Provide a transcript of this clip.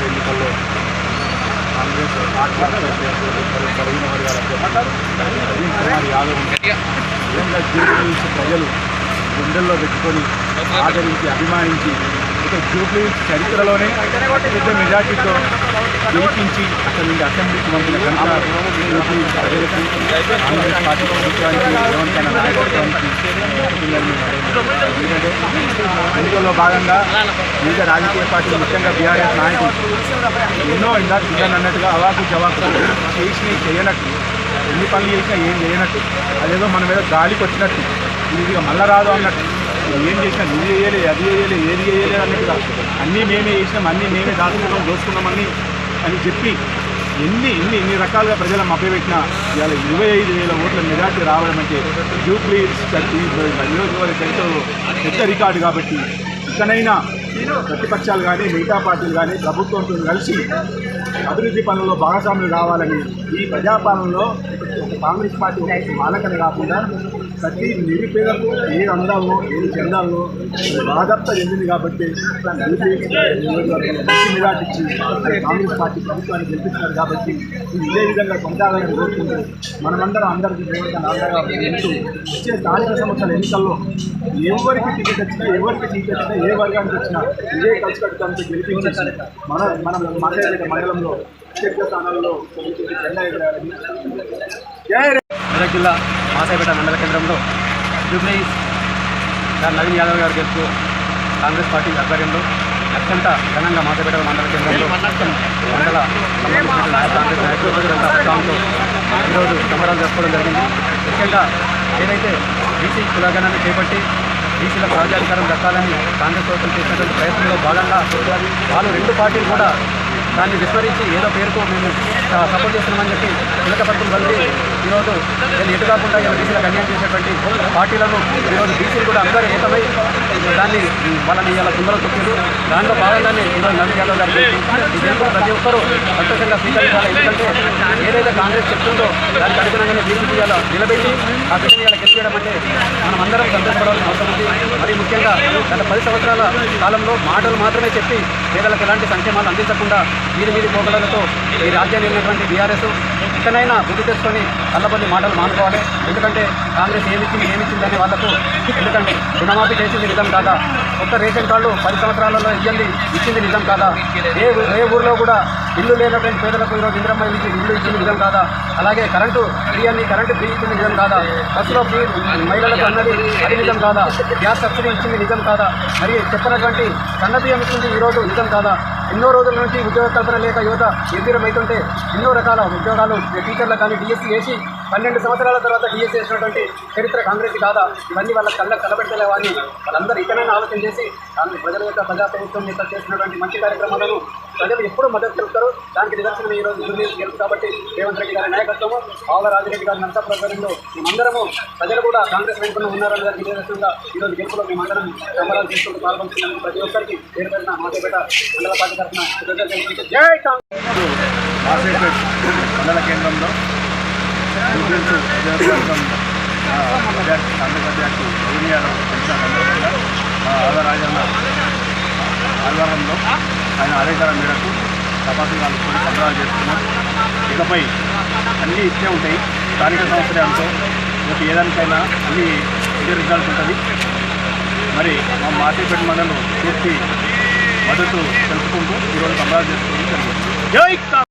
ఎన్నికల్లో కాంగ్రెస్ ప్రజలు గుండెల్లో పెట్టుకొని ఆదరించి అభిమానించి జూబ్లీ చరిత్రలోనే పెద్ద మెజార్టీతో గెలిపించి అక్కడి నుండి అసెంబ్లీకి పంపిన ప్రజలకు కాంగ్రెస్ పార్టీ ప్రభుత్వానికి రేవంత్ నాయకత్వానికి ఎందుకంటే ఎన్నికల్లో భాగంగా వివిధ రాజకీయ పార్టీలు ముఖ్యంగా బీఆర్ఎస్ నాయకులు ఎన్నో ఇలా చూద్దాను అన్నట్టుగా అవాకు జవాకు చేసి చేయనట్టు ఎన్ని పనులు చేసినా ఏం చేయనట్టు అదేదో మన మీద గాలికి వచ్చినట్టు ఇది మళ్ళా రాదు అన్నట్టు ఏం చేసినా ఇది వేయలే అది వేయలే ఏది వేయలేదు అన్నట్టుగా అన్నీ మేమే చేసినాం అన్నీ మేమే దాచుకున్నాం దోసుకున్నామని అని చెప్పి ఎన్ని రకాలుగా ప్రజల మభ్యపెట్టినా ఇవాళ 25,000 ఓట్ల మెజార్టీ రావడం అంటే జూబ్లీ నియోజకవర్గ చరిత్రలో పెద్ద రికార్డు కాబట్టి ఇకనైనా ప్రతిపక్షాలు కానీ మిగతా పార్టీలు కానీ ప్రభుత్వంతో కలిసి అభివృద్ధి పనుల్లో భాగస్వాములు కావాలని ఈ ప్రజాపాలనలో కాంగ్రెస్ పార్టీ మాలకనే కాకుండా ప్రతి నిరుపేదకు ఏది అందాలో ఏది చెందాలో బాధప్త చెందింది కాబట్టి మంచి మెజార్టీ ఇచ్చి కాంగ్రెస్ పార్టీ ప్రభుత్వాన్ని గెలిపిస్తున్నారు కాబట్టి ఇది ఇదే విధంగా కొనసాగాలని కోరుకుంటూ మనమందరం అందరికీ అండగా ఉంటూ వచ్చే స్థానిక సంస్థల ఎన్నికల్లో ఎవరికి టికెట్ వచ్చినా ఎవరికి టికెట్ వచ్చినా ఏ వర్గానికి వచ్చినా ఇదే కలిసికట్టుతో గెలిపించేసి మనం మాట్లాడే మండలంలో అత్యధిక స్థానాల్లో మెదక్ జిల్లా మాసాయిపేట మండల కేంద్రంలో జూబ్లీ నవీన్ యాదవ్ గారు గెలుపు కాంగ్రెస్ పార్టీ ఆధ్వర్యంలో అత్యంత ఘనంగా మాసాయిపేట మండల కేంద్రంలో మండల కాంగ్రెస్ నాయకులతో ఈరోజు సంబరాలు జరుపుకోవడం జరిగింది. ముఖ్యంగా ఏదైతే బీసీ కులగణాన్ని చేపట్టి బీసీలకు రాజ్యాధికారం దక్కాలని కాంగ్రెస్ ప్రభుత్వం చేసినటువంటి ప్రయత్నంలో భాగంగా వాళ్ళు రెండు పార్టీలు కూడా దాన్ని విస్మరించి ఏదో పేరుతో మేము సపోర్ట్ చేస్తున్నామని చెప్పి చిలకపత్రం కలిపి ఈరోజు నేను ఎటు కాకుండా ఇలా బీసీలకు అన్యాయం చేసేటువంటి పార్టీలను ఈరోజు బీసీలు కూడా అందరూ ఏకమై దాన్ని వాళ్ళని ఇలా కుందరలు తొక్కారు. దాంట్లో భాగంగానే ఈరోజు నవీన్ యాదవ్ గారు ఈ దేశంలో ప్రతి ఒక్కరూ సంతోషంగా స్వీకరించాలి. ఎందుకంటే ఏదైతే కాంగ్రెస్ చెప్తుందో దానికి అనుగుణంగానే బీసీపీ ఇలా నిలబెట్టి ఆ బిడ్డని ఇలా గెలిచేయడం అంటే మనం అందరం సంతోషపడాల్సిన అవసరం ఉంది. మరి ముఖ్యంగా గత 10 సంవత్సరాల కాలంలో మాటలు మాత్రమే చెప్పి పేదలకు ఎలాంటి సంక్షేమాలు అందించకుండా వీధి పోకడలతో ఈ రాజ్యాన్ని వెళ్ళినటువంటి బీఆర్ఎస్ ఇకనైనా బుద్ధి తెచ్చుకొని అల్లబల్లి మాటలు మానుకోవాలి. ఎందుకంటే కాంగ్రెస్ ఏమిచ్చిందని వాళ్ళకు ఎందుకంటే రుణమాఫీ చేసింది నిజం కాదా, కొత్త రేషన్ కార్డు 10 సంవత్సరాలలో ఇచ్చింది నిజం కాదా, ఏ ఊరిలో కూడా ఇల్లు లేనటువంటి పేదలకు ఈరోజు ఇందిరమ్మ ఇల్లు ఇచ్చింది నిజం కాదా, అలాగే కరెంటు ఫ్రీ ఇచ్చింది నిజం కాదా, బస్సులో ఫ్రీ మహిళలకు అన్నది అది నిజం కాదా, గ్యాస్ సబ్సిడీ ఇచ్చింది నిజం కాదా, మరి చెప్పినటువంటి సన్నబియ్యం ఇచ్చింది ఈరోజు నిజం కాదా, ఎన్నో రోజుల నుంచి ఉద్యోగ కల్పన లేక యువత నిర్వీర్యమవుతుంటే ఎన్నో రకాల ఉద్యోగాలు టీచర్లకు కానీ డిఎస్సీ వేసి 12 సంవత్సరాల తర్వాత డిఎస్సీ వేసినటువంటి చరిత్ర కాంగ్రెస్ కాదా, ఇవన్నీ వాళ్ళ కలబెట్టలేవా అని వాళ్ళందరూ ఇకనైనా ఆలోచన చేసి ప్రజల యొక్క ప్రజాప్రభుత్వం యొక్క చేసినటువంటి మంచి కార్యక్రమాలను ప్రజలు ఎప్పుడూ మద్దతు తెలుపుతారు. దానికి నిదర్శనం ఈరోజు జూబ్లీ గెలుపు కాబట్టి రేవంత్ రెడ్డి గారి నాయకత్వము, ఆవుల రాజిరెడ్డి గారి నరసాపురంలో మేమందరము ప్రజలు కూడా కాంగ్రెస్ వెనుకున్న ఉన్నారని దానికి నిదర్శనంగా ఈరోజు గెలుపులో మేమందరం సంబరాలు చేసుకుంటూ పాల్గొంటున్నాము. ప్రతి ఒక్కరికి పేరు పేరున మాసాయిపేట మండల పార్టీ తరఫున జై కాంగ్రెస్. మాసాయిపేట మండల కేంద్రంలో కాంగ్రెస్ అధ్యక్షుడు నవీన్ యాదవ్ సందర్భంగా ఆవుల రాజన్న ఆధ్వర్యంలో ఆయన ఆదేశాల మేరకు తపాసులు కాల్చుకొని సంబరాలు చేస్తున్నాం. ఇకపై అన్నీ ఇచ్చే ఉంటాయి. స్థానిక సంస్థలే అంతో మీకు ఏదానికైనా అన్నీ ఇదే రిజల్ట్ ఉంటుంది. మరి మా మాసాయిపేట మండలం పూర్తి మద్దతు తెలుపుకుంటూ ఈరోజు సంబరాలు చేసుకుంటూ జరుగుతుంది.